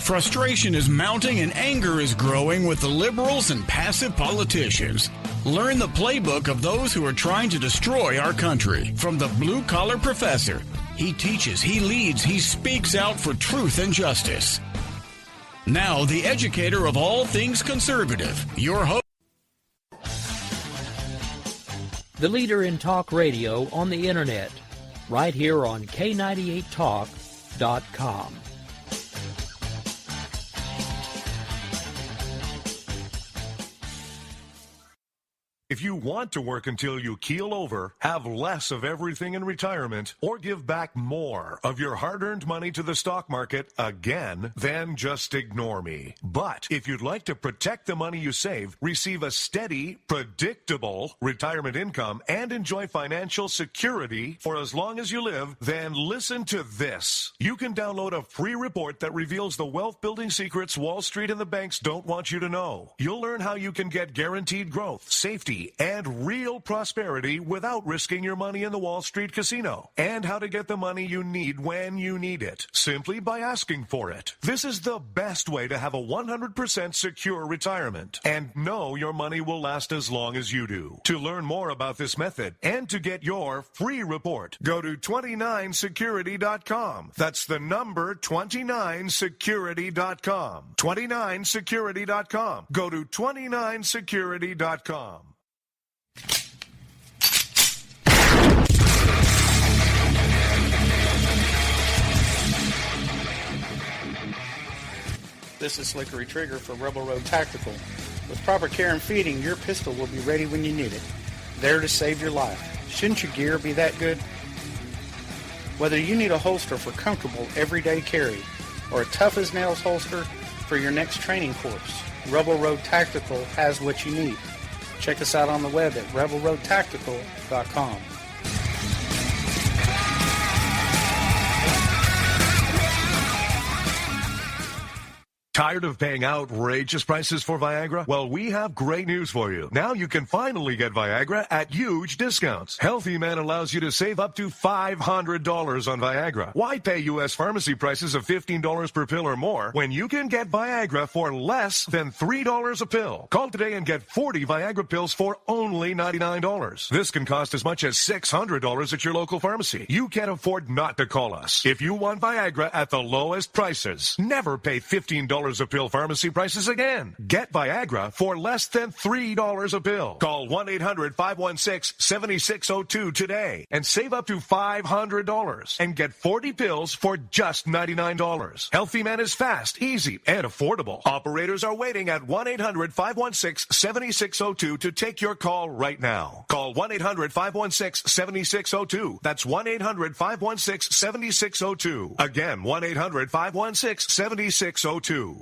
Frustration is mounting and anger is growing with the liberals and passive politicians. Learn the playbook of those who are trying to destroy our country. From the blue-collar professor, he teaches, he leads, he speaks out for truth and justice. Now, the educator of all things conservative, your host. The leader in talk radio on the internet, right here on K98Talk.com. If you want to work until you keel over, have less of everything in retirement, or give back more of your hard-earned money to the stock market again, then just ignore me. But if you'd like to protect the money you save, receive a steady, predictable retirement income, and enjoy financial security for as long as you live, then listen to this. You can download a free report that reveals the wealth-building secrets Wall Street and the banks don't want you to know. You'll learn how you can get guaranteed growth, safety, and real prosperity without risking your money in the Wall Street casino, and how to get the money you need when you need it, simply by asking for it. This is the best way to have a 100% secure retirement, and know your money will last as long as you do. To learn more about this method, and to get your free report, go to 29security.com. That's the number 29security.com. 29security.com. Go to 29security.com. This is Slickery Trigger for Rebel Road Tactical. With proper care and feeding, your pistol will be ready when you need it. There to save your life. Shouldn't your gear be that good? Whether you need a holster for comfortable everyday carry, or a tough-as-nails holster for your next training course, Rebel Road Tactical has what you need. Check us out on the web at rebelroadtactical.com. Tired of paying outrageous prices for Viagra? Well, we have great news for you. Now you can finally get Viagra at huge discounts. Healthy Man allows you to save up to $500 on Viagra. Why pay U.S. pharmacy prices of $15 per pill or more when you can get Viagra for less than $3 a pill? Call today and get 40 Viagra pills for only $99. This can cost as much as $600 at your local pharmacy. You can't afford not to call us. If you want Viagra at the lowest prices, never pay $15 a pill pharmacy prices again. Get Viagra for less than $3 a pill. Call 1-800-516-7602 today and save up to $500 and get 40 pills for just $99. Healthy Man is fast, easy, and affordable. Operators are waiting at 1-800-516-7602 to take your call right now. Call 1-800-516-7602. That's 1-800-516-7602. Again, 1-800-516-7602.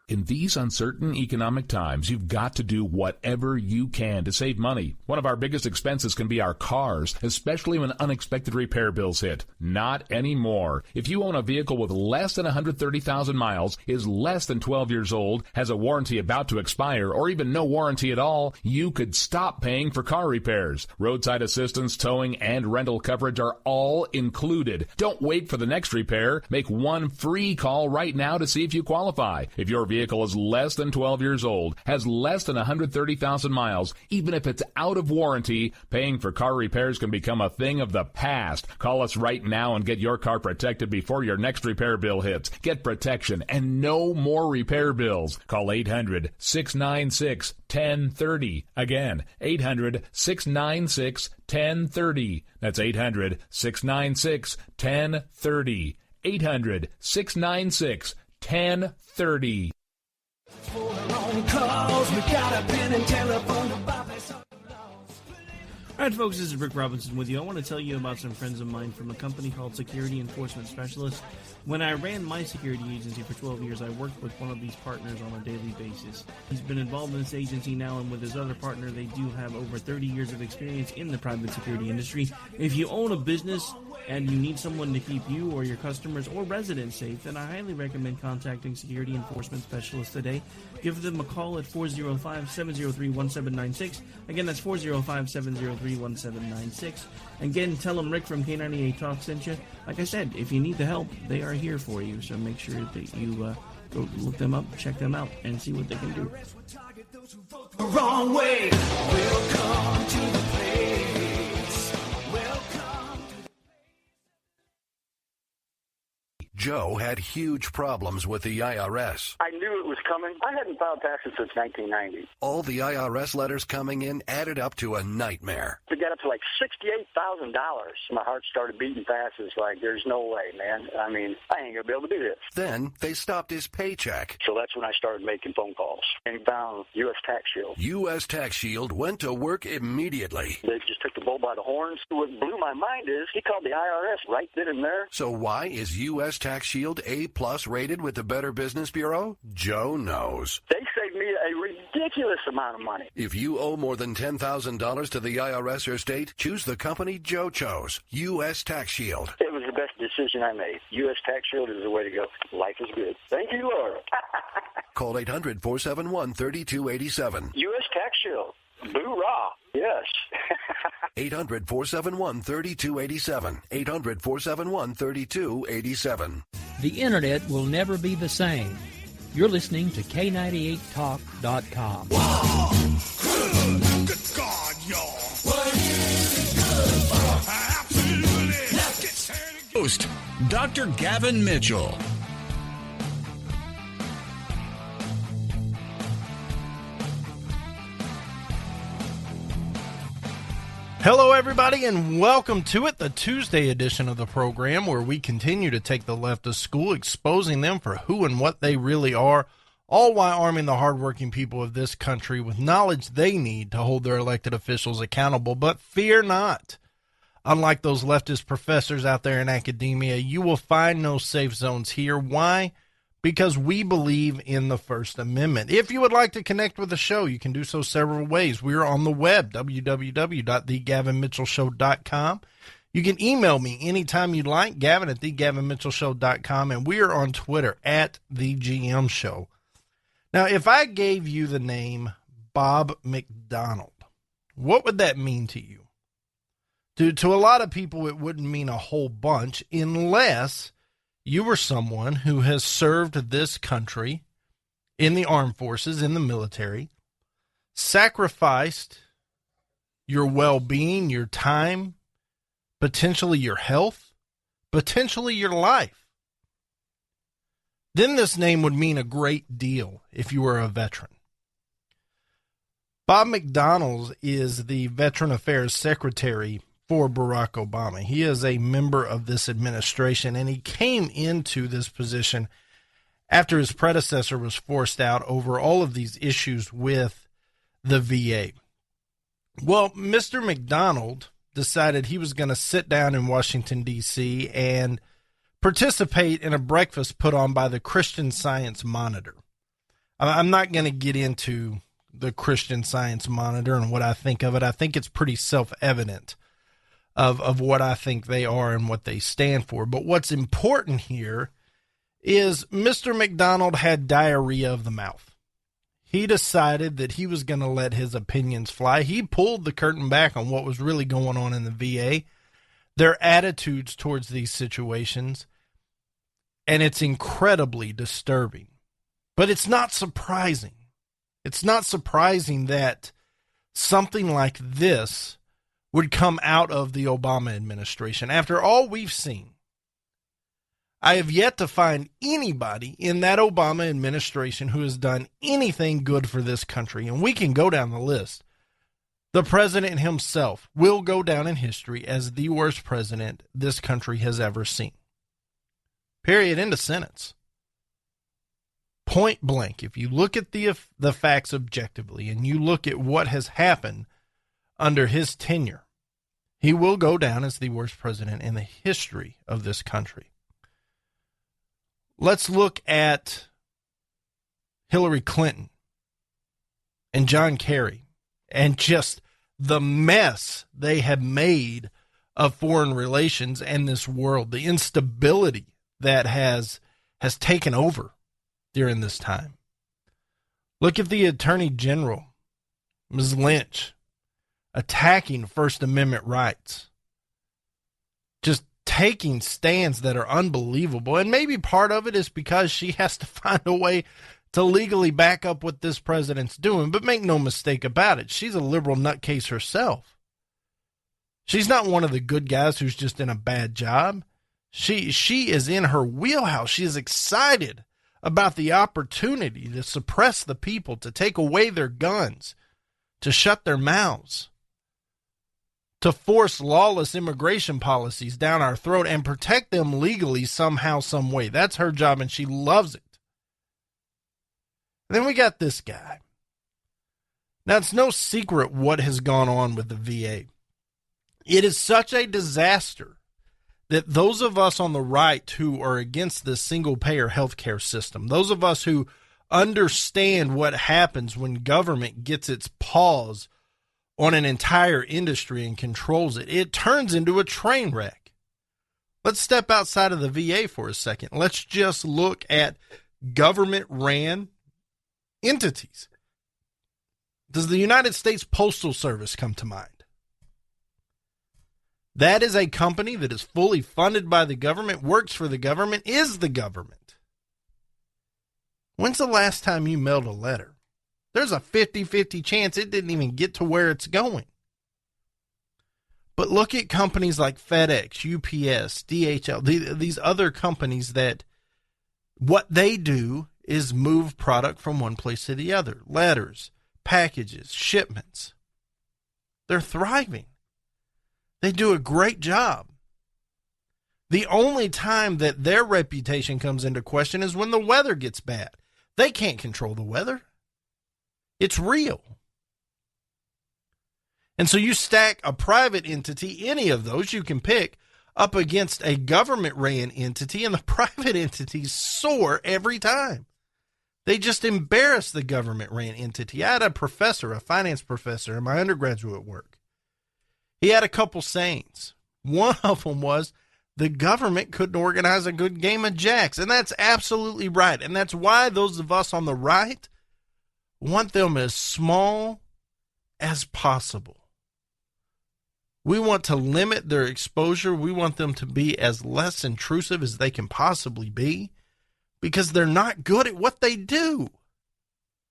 In these uncertain economic times, you've got to do whatever you can to save money. One of our biggest expenses can be our cars, especially when unexpected repair bills hit. Not anymore. If you own a vehicle with less than 130,000 miles, is less than 12 years old, has a warranty about to expire, or even no warranty at all, you could stop paying for car repairs. Roadside assistance, towing, and rental coverage are all included. Don't wait for the next repair. Make one free call right now to see if you qualify. If your vehicle is less than 12 years old, has less than 130,000 miles, even if it's out of warranty, paying for car repairs can become a thing of the past. Call us right now and get your car protected before your next repair bill hits. Get protection and no more repair bills. Call 800-696-1030. Again, 800-696-1030. That's 800-696-1030. 800-696-1030. Alright folks, this is Rick Robinson with you. I want to tell you about some friends of mine from a company called Security Enforcement Specialists. When I ran my security agency for 12 years, I worked with one of these partners on a daily basis. He's been involved in this agency now, and with his other partner, they do have over 30 years of experience in the private security industry. If you own a business and you need someone to keep you or your customers or residents safe, then I highly recommend contacting Security Enforcement Specialists today. Give them a call at 405-703-1796. Again, that's 405-703-1796. Again, tell them Rick from K98 Talk sent you. Like I said, if you need the help, they are here for you. So make sure that you Go look them up, check them out, and see what they can do. Wrong way. Welcome to the place. Welcome. Joe had huge problems with the IRS. I knew it was coming. I hadn't filed taxes since 1990. All the IRS letters coming in added up to a nightmare. To get up to like $68,000. My heart started beating fast. It's like, there's no way, man. I mean, I ain't going to be able to do this. Then they stopped his paycheck. So that's when I started making phone calls and found U.S. Tax Shield. U.S. Tax Shield went to work immediately. They just took the bull by the horns. What blew my mind is he called the IRS right then and there. So why is U.S. Tax Shield A+ rated with the Better Business Bureau? Joe knows. They saved me a ridiculous amount of money. If you owe more than $10,000 to the IRS or state, choose the company Joe chose, U.S. Tax Shield. It was the best decision I made. U.S. Tax Shield is the way to go. Life is good. Thank you, Lord. Call 800-471-3287. U.S. Tax Shield. Boo-rah. Yes. 800-471-3287. 800-471-3287. The Internet will never be the same. You're listening to K98Talk.com. Good God, y'all. What is it good for? Absolutely. Let's get started. Host, Dr. Gavin Mitchell. Hello, everybody, and welcome to it, the Tuesday edition of the program where we continue to take the left of school, exposing them for who and what they really are, all while arming the hardworking people of this country with knowledge they need to hold their elected officials accountable. But fear not. Unlike those leftist professors out there in academia, you will find no safe zones here. Why? Because we believe in the First Amendment. If you would like to connect with the show, you can do so several ways. We are on the web, www.thegavinmitchellshow.com. You can email me anytime you'd like, Gavin at thegavinmitchellshow.com, and we are on Twitter at TheGMShow. Now, if I gave you the name Bob McDonald, what would that mean to you? To a lot of people, it wouldn't mean a whole bunch unless you were someone who has served this country in the armed forces, in the military, sacrificed your well-being, your time, potentially your health, potentially your life. Then this name would mean a great deal if you were a veteran. Bob McDonald is the Veteran Affairs Secretary for Barack Obama. He is a member of this administration, and he came into this position after his predecessor was forced out over all of these issues with the VA. Well, Mr. McDonald decided he was going to sit down in Washington, D.C. and participate in a breakfast put on by the Christian Science Monitor. I'm not going to get into the Christian Science Monitor and what I think of it. I think it's pretty self-evident of what I think they are and what they stand for. But what's important here is Mr. McDonald had diarrhea of the mouth. He decided that he was going to let his opinions fly. He pulled the curtain back on what was really going on in the VA, their attitudes towards these situations, and it's incredibly disturbing. But it's not surprising. It's not surprising that something like this would come out of the Obama administration. After all we've seen, I have yet to find anybody in that Obama administration who has done anything good for this country. And we can go down the list. The president himself will go down in history as the worst president this country has ever seen. Period. End of sentence. Point blank. If you look at the facts objectively and you look at what has happened under his tenure, he will go down as the worst president in the history of this country. Let's look at Hillary Clinton and John Kerry and just the mess they have made of foreign relations and this world, the instability that has taken over during this time. Look at the Attorney General, Ms. Lynch, attacking First Amendment rights, just taking stands that are unbelievable. And maybe part of it is because she has to find a way to legally back up what this president's doing. But make no mistake about it, she's a liberal nutcase herself. She's not one of the good guys who's just in a bad job. She is in her wheelhouse. She is excited about the opportunity to suppress the people, to take away their guns, to shut their mouths, to force lawless immigration policies down our throat and protect them legally somehow, some way. That's her job, and she loves it. And then we got this guy. Now, it's no secret what has gone on with the VA. It is such a disaster that those of us on the right who are against the single-payer healthcare system, those of us who understand what happens when government gets its paws on an entire industry and controls it, it turns into a train wreck. Let's step outside of the VA for a second. Let's just look at government-ran entities. Does the United States Postal Service come to mind? That is a company that is fully funded by the government, works for the government, is the government. When's the last time you mailed a letter? There's a 50-50 chance it didn't even get to where it's going. But look at companies like FedEx, UPS, DHL, these other companies that what they do is move product from one place to the other. Letters, packages, shipments. They're thriving. They do a great job. The only time that their reputation comes into question is when the weather gets bad. They can't control the weather. It's real. And so you stack a private entity, any of those you can pick, up against a government-ran entity, and the private entities soar every time. They just embarrass the government-ran entity. I had a professor, a finance professor, in my undergraduate work. He had a couple sayings. One of them was, the government couldn't organize a good game of jacks. And that's absolutely right. And that's why those of us on the right want them as small as possible. We want to limit their exposure. We want them to be as less intrusive as they can possibly be, because they're not good at what they do.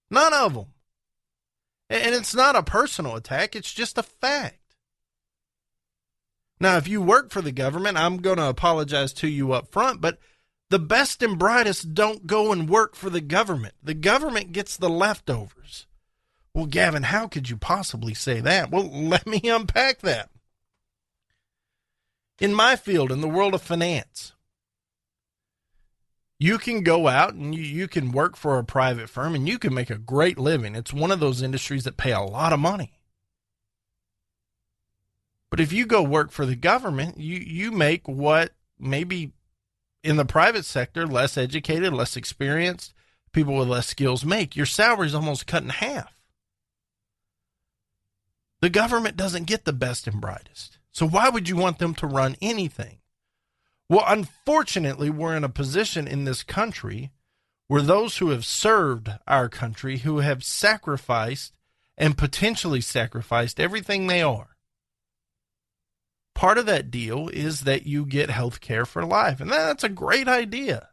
None of them. And it's not a personal attack. It's just a fact. Now, if you work for the government, I'm going to apologize to you up front, but the best and brightest don't go and work for the government. The government gets the leftovers. Well, Gavin, how could you possibly say that? Well, let me unpack that. In my field, in the world of finance, you can go out and you can work for a private firm and you can make a great living. It's one of those industries that pay a lot of money. But if you go work for the government, you make what maybe in the private sector, less educated, less experienced, people with less skills make. Your salary is almost cut in half. The government doesn't get the best and brightest. So why would you want them to run anything? Well, unfortunately, we're in a position in this country where those who have served our country, who have sacrificed and potentially sacrificed everything they are, part of that deal is that you get health care for life. And that's a great idea.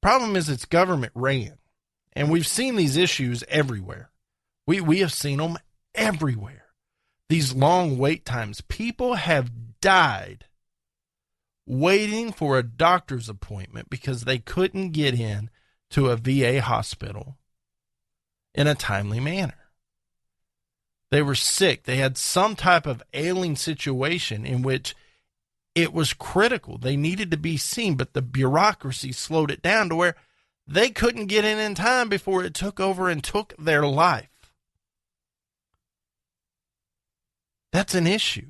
Problem is it's government ran. And we've seen these issues everywhere. We have seen them everywhere. These long wait times. People have died waiting for a doctor's appointment because they couldn't get in to a VA hospital in a timely manner. They were sick. They had some type of ailing situation in which it was critical. They needed to be seen, but the bureaucracy slowed it down to where they couldn't get in time before it took over and took their life. That's an issue.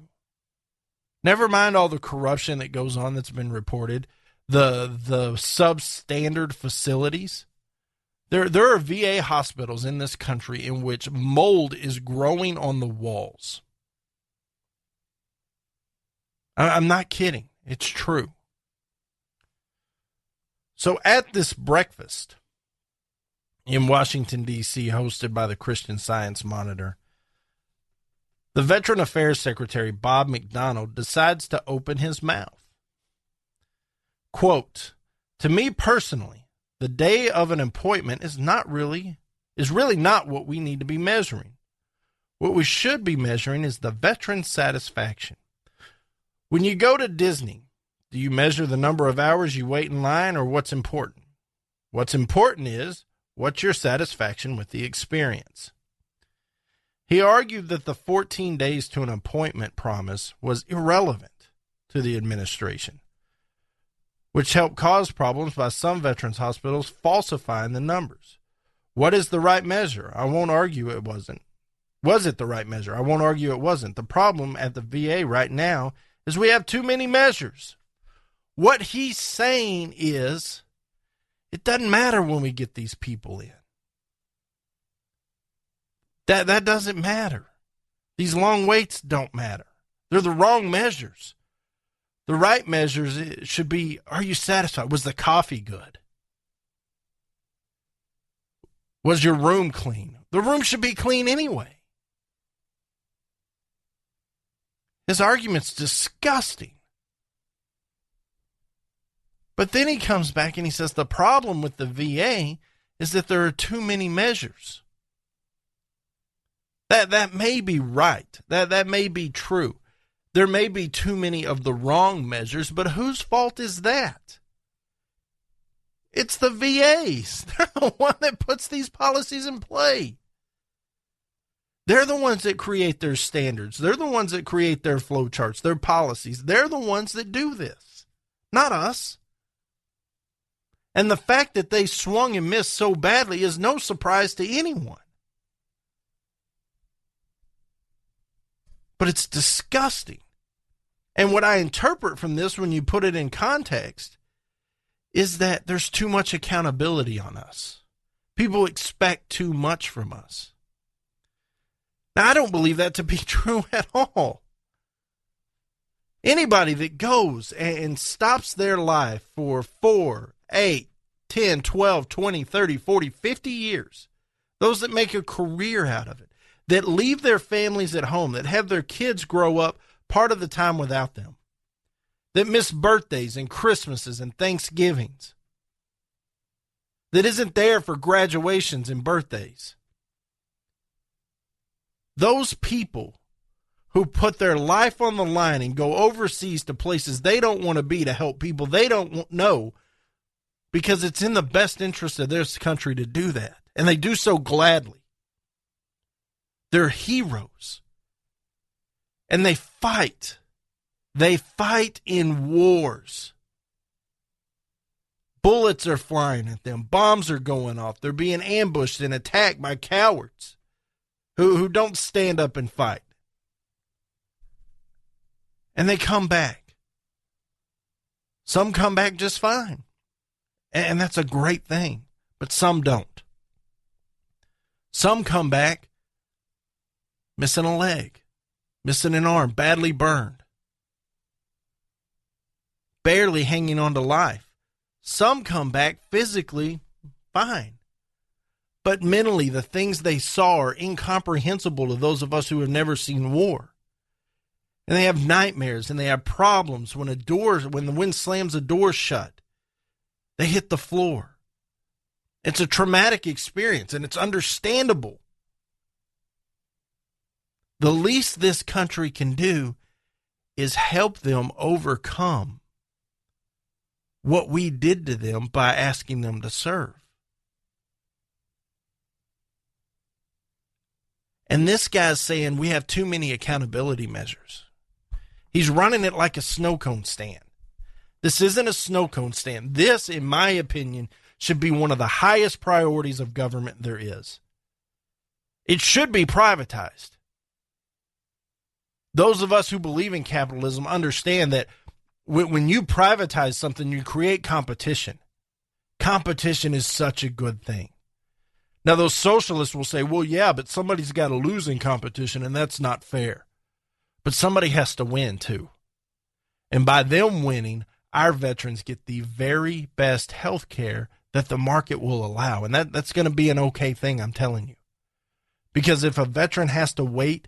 Never mind all the corruption that goes on that's been reported, the substandard facilities. There are VA hospitals in this country in which mold is growing on the walls. I'm not kidding. It's true. So at this breakfast in Washington, D.C., hosted by the Christian Science Monitor, The Veteran Affairs Secretary, Bob McDonald, decides to open his mouth. Quote, "To me personally, the day of an appointment is really not what we need to be measuring. What we should be measuring is the veteran satisfaction. When you go to Disney, do you measure the number of hours you wait in line or what's important? What's important is what's your satisfaction with the experience." He argued that the 14 days to an appointment promise was irrelevant to the administration, which helped cause problems by some veterans hospitals falsifying the numbers. What is the right measure? I won't argue it wasn't. Was it the right measure? I won't argue it wasn't. The problem at the VA right now is we have too many measures. What he's saying is it doesn't matter when we get these people in. That doesn't matter. These long waits don't matter. They're the wrong measures. The right measures should be, are you satisfied? Was the coffee good? Was your room clean? The room should be clean anyway. His argument's disgusting. But then he comes back and he says the problem with the VA is that there are too many measures. That may be right. That may be true. There may be too many of the wrong measures, but whose fault is that? It's the VA's. They're the one that puts these policies in play. They're the ones that create their standards. They're the ones that create their flow charts, their policies. They're the ones that do this, not us. And the fact that they swung and missed so badly is no surprise to anyone. But it's disgusting. And what I interpret from this when you put it in context is that there's too much accountability on us. People expect too much from us. Now, I don't believe that to be true at all. Anybody that goes and stops their life for 4, 8, 10, 12, 20, 30, 40, 50 years, those that make a career out of it, that leave their families at home, that have their kids grow up part of the time without them, that miss birthdays and Christmases and Thanksgivings, that isn't there for graduations and birthdays. Those people who put their life on the line and go overseas to places they don't want to be to help people they don't know because it's in the best interest of this country to do that, and they do so gladly. They're heroes. And they fight. They fight in wars. Bullets are flying at them. Bombs are going off. They're being ambushed and attacked by cowards who don't stand up and fight. And they come back. Some come back just fine. And that's a great thing. But some don't. Some come back missing a leg, missing an arm, badly burned, barely hanging on to life. Some come back physically fine, but mentally the things they saw are incomprehensible to those of us who have never seen war. And they have nightmares and they have problems when the wind slams a door shut. They hit the floor. It's a traumatic experience and it's understandable. The least this country can do is help them overcome what we did to them by asking them to serve. And this guy's saying we have too many accountability measures. He's running it like a snow cone stand. This isn't a snow cone stand. This, in my opinion, should be one of the highest priorities of government there is. It should be privatized. Those of us who believe in capitalism understand that when you privatize something, you create competition. Competition is such a good thing. Now, those socialists will say, well, yeah, but somebody's got to lose in competition, and that's not fair. But somebody has to win, too. And by them winning, our veterans get the very best health care that the market will allow. And that's going to be an okay thing, I'm telling you. Because if a veteran has to wait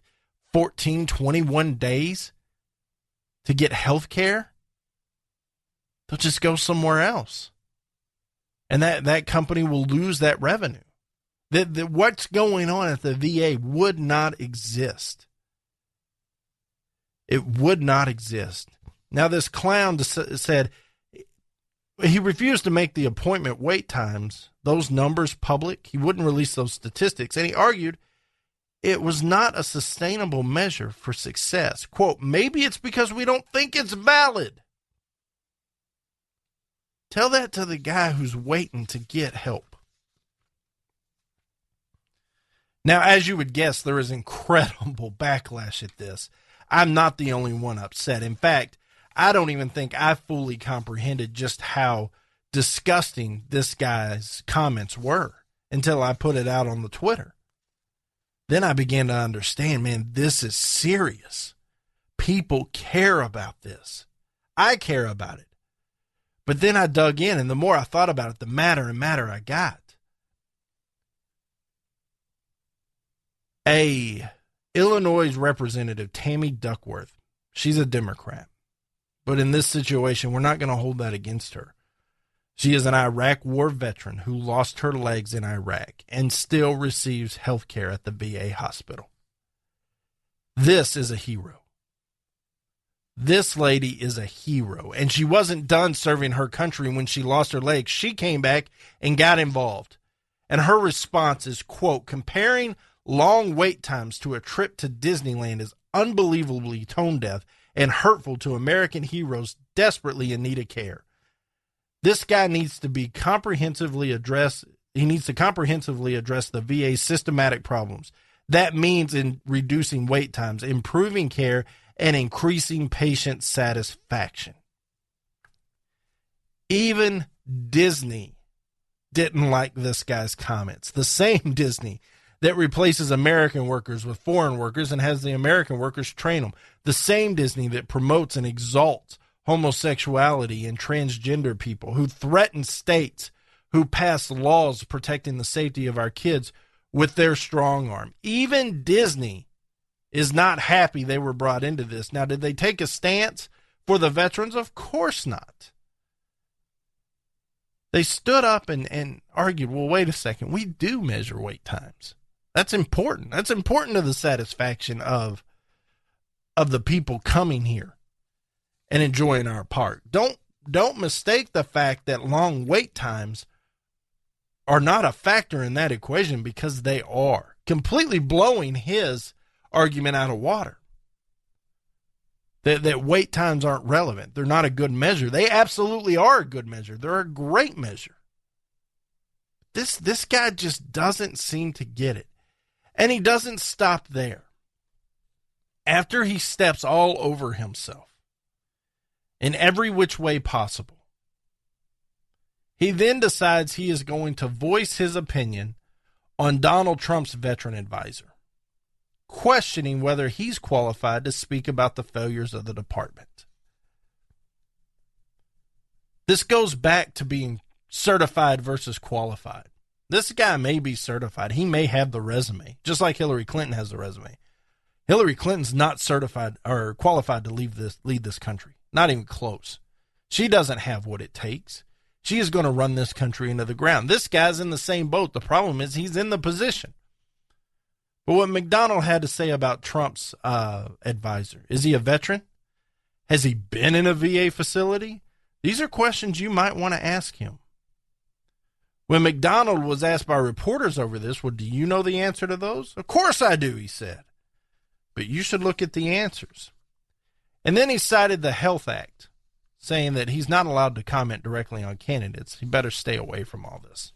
14, 21 days to get health care, they'll just go somewhere else. And that company will lose that revenue. What's going on at the VA would not exist. It would not exist. Now, this clown said he refused to make the appointment wait times, those numbers, public. He wouldn't release those statistics. And he argued it was not a sustainable measure for success. Quote, maybe it's because we don't think it's valid. Tell that to the guy who's waiting to get help. Now, as you would guess, there is incredible backlash at this. I'm not the only one upset. In fact, I don't even think I fully comprehended just how disgusting this guy's comments were until I put it out on the Twitter. Then I began to understand, man, this is serious. People care about this. I care about it. But then I dug in, and the more I thought about it, the madder and madder I got. A Illinois representative, Tammy Duckworth, she's a Democrat. But in this situation, we're not going to hold that against her. She is an Iraq war veteran who lost her legs in Iraq and still receives health care at the VA hospital. This is a hero. This lady is a hero. And she wasn't done serving her country when she lost her legs. She came back and got involved. And her response is, quote, comparing long wait times to a trip to Disneyland is unbelievably tone deaf and hurtful to American heroes desperately in need of care. This guy needs to be comprehensively addressed. He needs to comprehensively address the VA's systematic problems. That means in reducing wait times, improving care, and increasing patient satisfaction. Even Disney didn't like this guy's comments. The same Disney that replaces American workers with foreign workers and has the American workers train them. The same Disney that promotes and exalts homosexuality and transgender people, who threaten states, who pass laws protecting the safety of our kids with their strong arm. Even Disney is not happy they were brought into this. Now, did they take a stance for the veterans? Of course not. They stood up and argued, well, wait a second, we do measure wait times. That's important. That's important to the satisfaction of the people coming here and enjoying our park. Don't mistake the fact that long wait times are not a factor in that equation, because they are. Completely blowing his argument out of water. That wait times aren't relevant. They're not a good measure. They absolutely are a good measure. They're a great measure. This guy just doesn't seem to get it. And he doesn't stop there. After he steps all over himself in every which way possible, he then decides he is going to voice his opinion on Donald Trump's veteran advisor, questioning whether he's qualified to speak about the failures of the department. This goes back to being certified versus qualified. This guy may be certified. He may have the resume, just like Hillary Clinton has the resume. Hillary Clinton's not certified or qualified to lead this country. Not even close. She doesn't have what it takes. She is going to run this country into the ground. This guy's in the same boat. The problem is he's in the position. But what McDonald had to say about Trump's advisor, is he a veteran? Has he been in a VA facility? These are questions you might want to ask him. When McDonald was asked by reporters over this, well, do you know the answer to those? Of course I do, he said. But you should look at the answers. And then he cited the Health Act, saying that he's not allowed to comment directly on candidates. He better stay away from all this.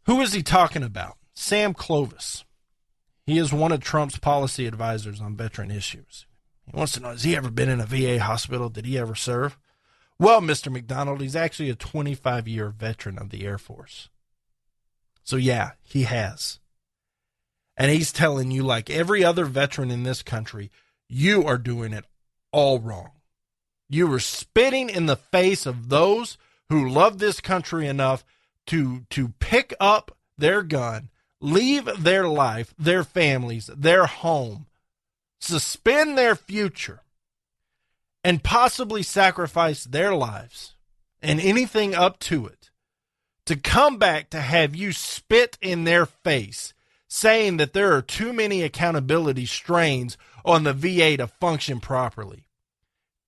Who is he talking about? Sam Clovis. He is one of Trump's policy advisors on veteran issues. He wants to know, has he ever been in a VA hospital? Did he ever serve? Well, Mr. McDonald, he's actually a 25-year veteran of the Air Force. So, yeah, he has. And he's telling you, like every other veteran in this country, you are doing it all wrong. You were spitting in the face of those who love this country enough to pick up their gun, leave their life, their families, their home, suspend their future, and possibly sacrifice their lives and anything up to it to come back to have you spit in their face saying that there are too many accountability strains on the VA to function properly.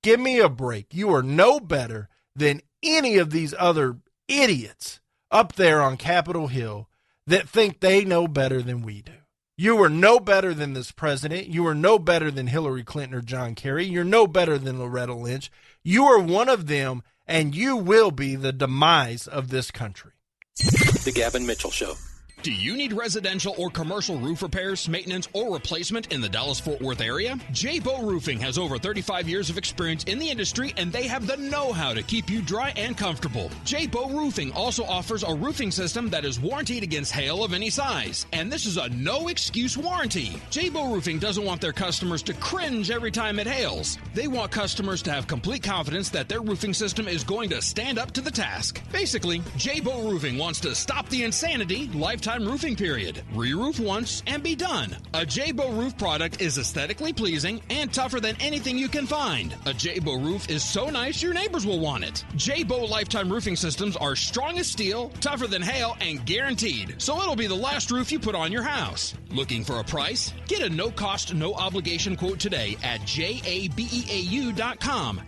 Give me a break. You are no better than any of these other idiots up there on Capitol Hill that think they know better than we do. You are no better than this president. You are no better than Hillary Clinton or John Kerry. You're no better than Loretta Lynch. You are one of them, and you will be the demise of this country. The Gavin Mitchell Show. Do you need residential or commercial roof repairs, maintenance, or replacement in the Dallas-Fort Worth area? J-Bow Roofing has over 35 years of experience in the industry, and they have the know-how to keep you dry and comfortable. J-Bow Roofing also offers a roofing system that is warranted against hail of any size, and this is a no-excuse warranty. J-Bow Roofing doesn't want their customers to cringe every time it hails. They want customers to have complete confidence that their roofing system is going to stand up to the task. Basically, J-Bow Roofing wants to stop the insanity lifetime roofing period. Re-roof once and be done. A J-Bow roof product is aesthetically pleasing and tougher than anything you can find. A J-Bow roof is so nice your neighbors will want it. J-Bow lifetime roofing systems are strong as steel, tougher than hail, and guaranteed. So it'll be the last roof you put on your house. Looking for a price? Get a no-cost, no-obligation quote today at jabeau.com.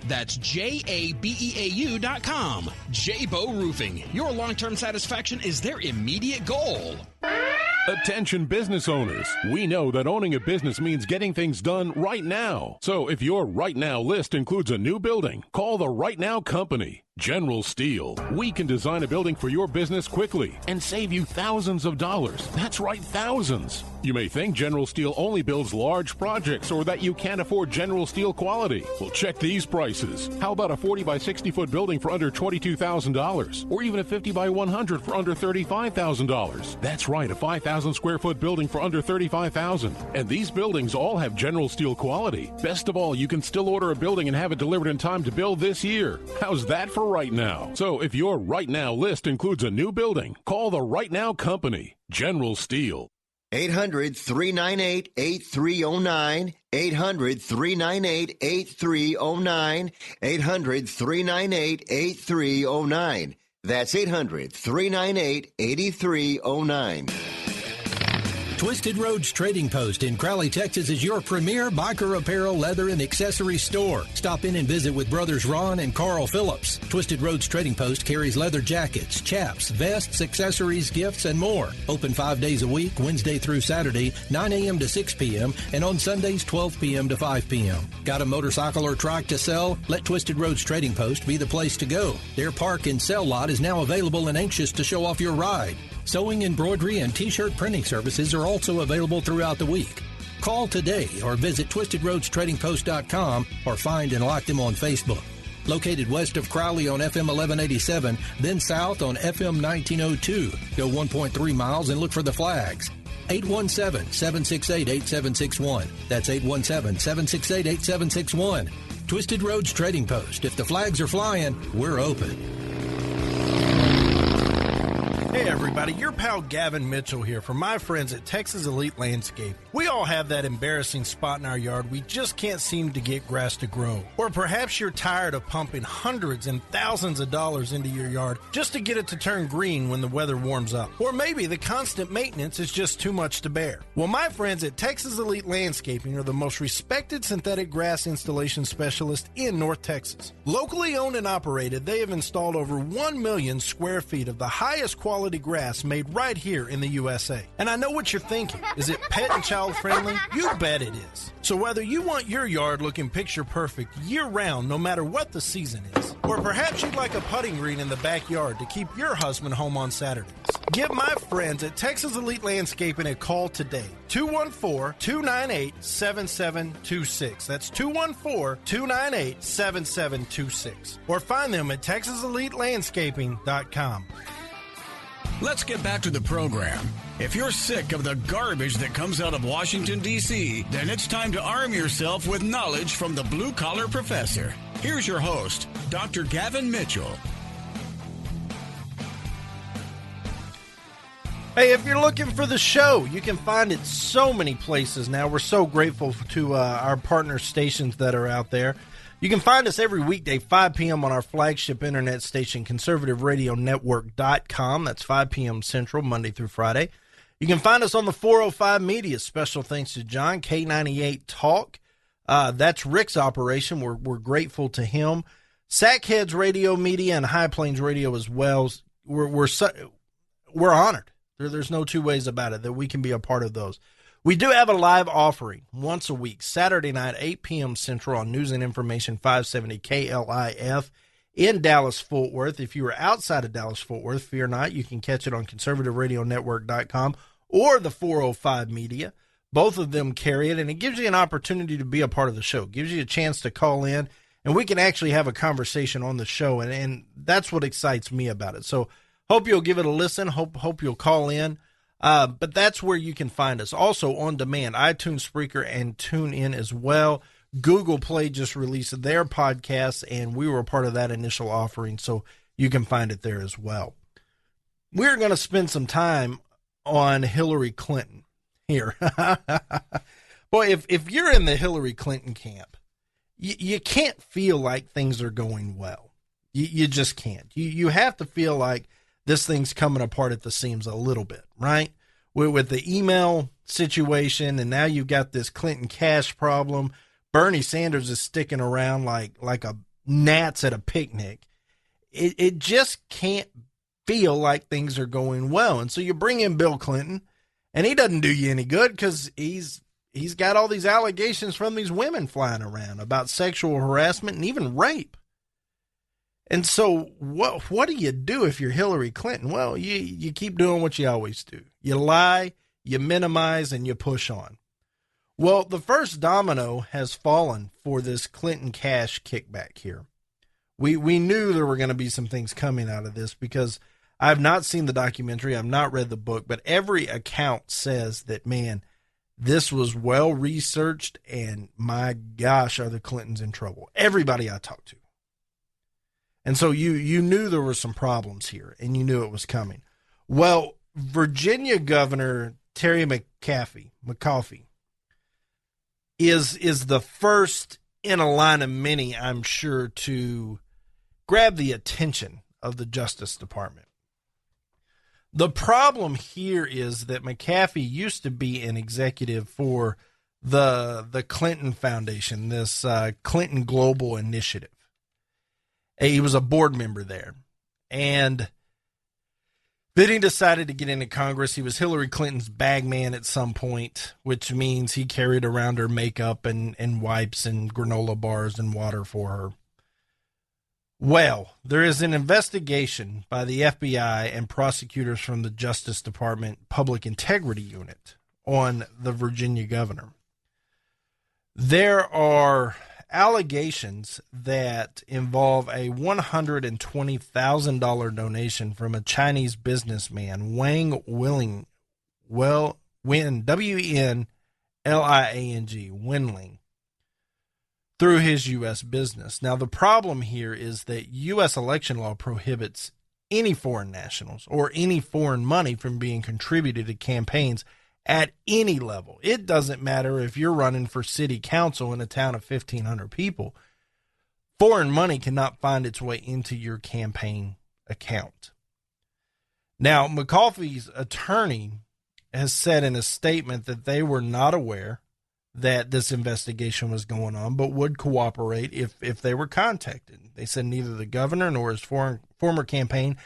That's jabeau.com. J-Bow Roofing. Your long-term satisfaction is their immediate goal. Attention business owners. We know that owning a business means getting things done right now. So if your right now list includes a new building, call the Right Now Company. General Steel. We can design a building for your business quickly and save you thousands of dollars. That's right, thousands. You may think General Steel only builds large projects or that you can't afford General Steel quality. Well, check these prices. How about a 40 by 60 foot building for under $22,000? Or even a 50 by 100 for under $35,000? That's right, a 5,000 square foot building for under $35,000. And these buildings all have General Steel quality. Best of all, you can still order a building and have it delivered in time to build this year. How's that for right now? So if your right now list includes a new building, call the Right Now Company, General Steel. 800-398-8309. 800-398-8309. 800-398-8309. That's 800-398-8309. Twisted Roads Trading Post in Crowley, Texas is your premier biker apparel, leather, and accessory store. Stop in and visit with brothers Ron and Carl Phillips. Twisted Roads Trading Post carries leather jackets, chaps, vests, accessories, gifts, and more. Open 5 days a week, Wednesday through Saturday, 9 a.m. to 6 p.m., and on Sundays, 12 p.m. to 5 p.m. Got a motorcycle or trike to sell? Let Twisted Roads Trading Post be the place to go. Their park and sell lot is now available and anxious to show off your ride. Sewing, embroidery, and T-shirt printing services are also available throughout the week. Call today or visit twistedroadstradingpost.com or find and like them on Facebook. Located west of Crowley on FM 1187, then south on FM 1902. Go 1.3 miles and look for the flags. 817-768-8761. That's 817-768-8761. Twisted Roads Trading Post. If the flags are flying, we're open. Hey everybody, your pal Gavin Mitchell here from my friends at Texas Elite Landscape. We all have that embarrassing spot in our yard we just can't seem to get grass to grow. Or perhaps you're tired of pumping hundreds and thousands of dollars into your yard just to get it to turn green when the weather warms up. Or maybe the constant maintenance is just too much to bear. Well, my friends at Texas Elite Landscaping are the most respected synthetic grass installation specialists in North Texas. Locally owned and operated, they have installed over 1 million square feet of the highest quality grass made right here in the USA. And I know what you're thinking. Is it pet and child friendly? You bet it is. So whether you want your yard looking picture perfect year round, no matter what the season is, or perhaps you'd like a putting green in the backyard to keep your husband home on Saturdays, give my friends at Texas Elite Landscaping a call today. 214-298-7726. That's 214-298-7726. Or find them at TexasEliteLandscaping.com. Let's get back to the program. If you're sick of the garbage that comes out of Washington, D.C., then it's time to arm yourself with knowledge from the Blue Collar Professor. Here's your host, Dr. Gavin Mitchell. Hey, if you're looking for the show, you can find it so many places now. We're so grateful to our partner stations that are out there. You can find us every weekday, 5 p.m. on our flagship internet station, conservativeradionetwork.com. That's 5 p.m. Central, Monday through Friday. You can find us on the 405 Media. Special thanks to John, K98 Talk. That's Rick's operation. We're grateful to him. Sackheads Radio Media and High Plains Radio as well. We're honored. There's no two ways about it that we can be a part of those. We do have a live offering once a week, Saturday night, 8 p.m. Central on News and Information 570 KLIF in Dallas-Fort Worth. If you are outside of Dallas-Fort Worth, fear not. You can catch it on conservativeradionetwork.com or the 405 Media. Both of them carry it, and it gives you an opportunity to be a part of the show. It gives you a chance to call in, and we can actually have a conversation on the show, and that's what excites me about it. So hope you'll give it a listen. Hope you'll call in. But that's where you can find us. Also on demand, iTunes, Spreaker, and TuneIn as well. Google Play just released their podcast, and we were a part of that initial offering, so you can find it there as well. We're going to spend some time on Hillary Clinton here. Boy, if you're in the Hillary Clinton camp, you can't feel like things are going well. You just can't. You have to feel like this thing's coming apart at the seams a little bit, right? With the email situation, and now you've got this Clinton cash problem. Bernie Sanders is sticking around like a gnats at a picnic. It just can't feel like things are going well. And so you bring in Bill Clinton, and he doesn't do you any good because he's got all these allegations from these women flying around about sexual harassment and even rape. And so what do you do if you're Hillary Clinton? Well, you keep doing what you always do. You lie, you minimize, and you push on. Well, the first domino has fallen for this Clinton cash kickback here. We knew there were going to be some things coming out of this because I've not seen the documentary, I've not read the book, but every account says that, man, this was well researched, and my gosh, are the Clintons in trouble. Everybody I talked to. And so you knew there were some problems here, and you knew it was coming. Well, Virginia Governor Terry McAuliffe is the first in a line of many, I'm sure, to grab the attention of the Justice Department. The problem here is that McAfee used to be an executive for the Clinton Foundation, this Clinton Global Initiative. He was a board member there. And then he decided to get into Congress. He was Hillary Clinton's bag man at some point, which means he carried around her makeup and wipes and granola bars and water for her. Well, there is an investigation by the FBI and prosecutors from the Justice Department Public Integrity Unit on the Virginia governor. There are allegations that involve a $120,000 donation from a Chinese businessman, Wang Winling, W-E-N-L-I-A-N-G, Winling, through his U.S. business. Now, the problem here is that U.S. election law prohibits any foreign nationals or any foreign money from being contributed to campaigns at any level. It doesn't matter if you're running for city council in a town of 1,500 people. Foreign money cannot find its way into your campaign account. Now, McAuliffe's attorney has said in a statement that they were not aware that this investigation was going on, but would cooperate if they were contacted. They said neither the governor nor his former campaign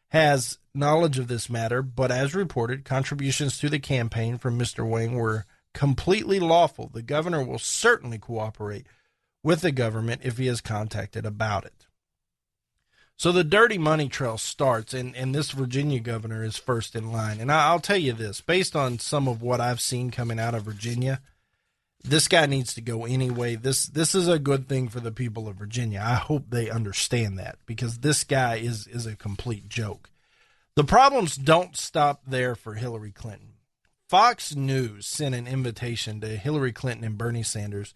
has knowledge of this matter, but as reported, contributions to the campaign from Mr. Wang were completely lawful. The governor will certainly cooperate with the government if he is contacted about it. So the dirty money trail starts, and this Virginia governor is first in line. And I'll tell you this, based on some of what I've seen coming out of Virginia, this guy needs to go anyway. This is a good thing for the people of Virginia. I hope they understand that, because this guy is a complete joke. The problems don't stop there for Hillary Clinton. Fox News sent an invitation to Hillary Clinton and Bernie Sanders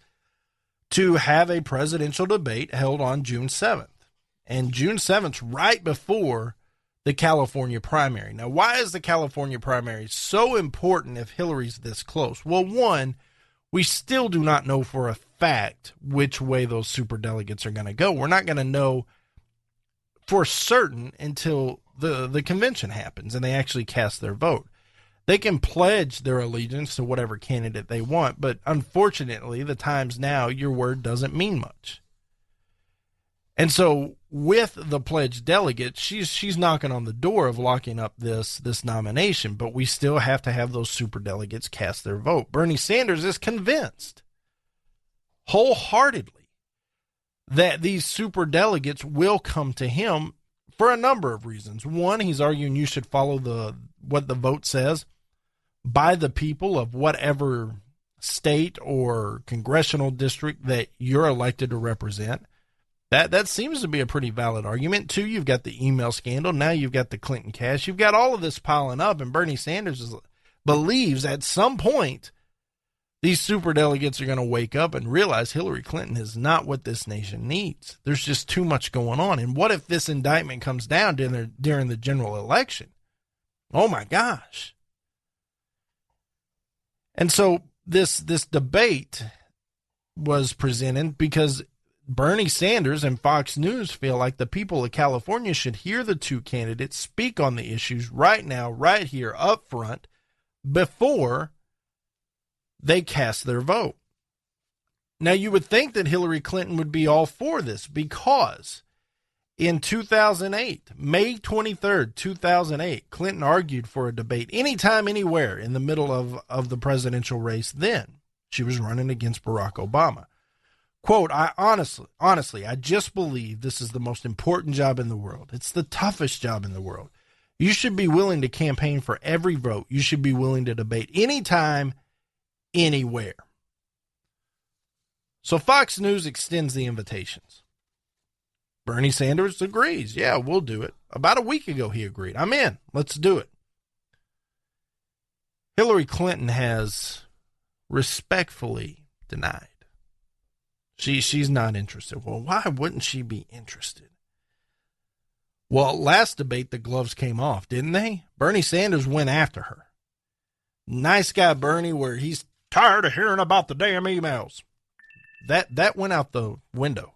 to have a presidential debate held on June 7th. And June 7th, right before the California primary. Now, why is the California primary so important if Hillary's this close? Well, one, we still do not know for a fact which way those superdelegates are going to go. We're not going to know for certain until the convention happens and they actually cast their vote. They can pledge their allegiance to whatever candidate they want, but unfortunately, the times now, your word doesn't mean much. And so with the pledged delegates, she's knocking on the door of locking up this nomination, but we still have to have those superdelegates cast their vote. Bernie Sanders is convinced wholeheartedly that these superdelegates will come to him for a number of reasons. One, he's arguing you should follow what the vote says by the people of whatever state or congressional district that you're elected to represent. That seems to be a pretty valid argument. Two, you've got the email scandal. Now you've got the Clinton cash. You've got all of this piling up, and Bernie Sanders believes at some point these superdelegates are going to wake up and realize Hillary Clinton is not what this nation needs. There's just too much going on. And what if this indictment comes down during the general election? Oh, my gosh. And so this debate was presented because Bernie Sanders and Fox News feel like the people of California should hear the two candidates speak on the issues right now, right here, up front, before they cast their vote. Now, you would think that Hillary Clinton would be all for this because in 2008, May 23rd, 2008, Clinton argued for a debate anytime, anywhere in the middle of the presidential race then. She was running against Barack Obama. Quote, I honestly, I just believe this is the most important job in the world. It's the toughest job in the world. You should be willing to campaign for every vote. You should be willing to debate anytime, anywhere. So Fox News extends the invitations. Bernie Sanders agrees. Yeah, we'll do it. About a week ago, he agreed. I'm in. Let's do it. Hillary Clinton has respectfully denied. She's not interested. Well, why wouldn't she be interested? Well, last debate, the gloves came off, didn't they? Bernie Sanders went after her. Nice guy Bernie, where he's tired of hearing about the damn emails. That went out the window.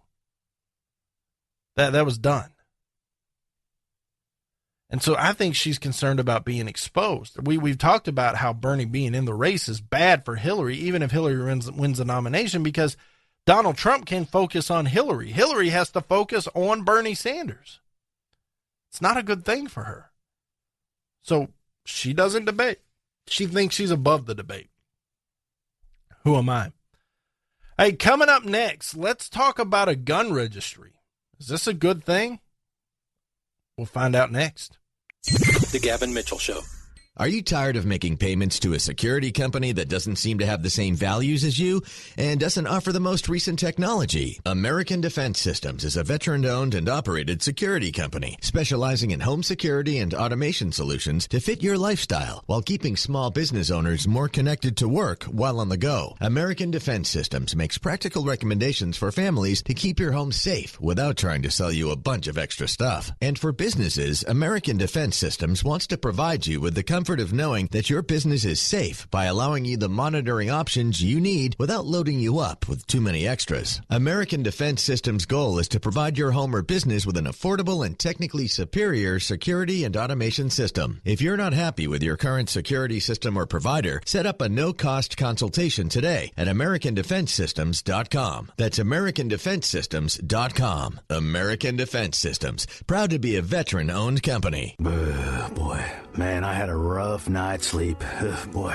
That was done. And so I think she's concerned about being exposed. We've talked about how Bernie being in the race is bad for Hillary, even if Hillary wins the nomination, because Donald Trump can focus on Hillary. Hillary has to focus on Bernie Sanders. It's not a good thing for her. So she doesn't debate. She thinks she's above the debate. Who am I? Hey, coming up next, let's talk about a gun registry. Is this a good thing? We'll find out next. The Gavin Mitchell Show. Are you tired of making payments to a security company that doesn't seem to have the same values as you and doesn't offer the most recent technology? American Defense Systems is a veteran-owned and operated security company specializing in home security and automation solutions to fit your lifestyle while keeping small business owners more connected to work while on the go. American Defense Systems makes practical recommendations for families to keep your home safe without trying to sell you a bunch of extra stuff. And for businesses, American Defense Systems wants to provide you with the comfort of knowing that your business is safe by allowing you the monitoring options you need without loading you up with too many extras. American Defense Systems' goal is to provide your home or business with an affordable and technically superior security and automation system. If you're not happy with your current security system or provider, set up a no-cost consultation today at AmericanDefenseSystems.com. That's AmericanDefenseSystems.com. American Defense Systems, proud to be a veteran-owned company. Boy, man, I had a rough night's sleep. Boy,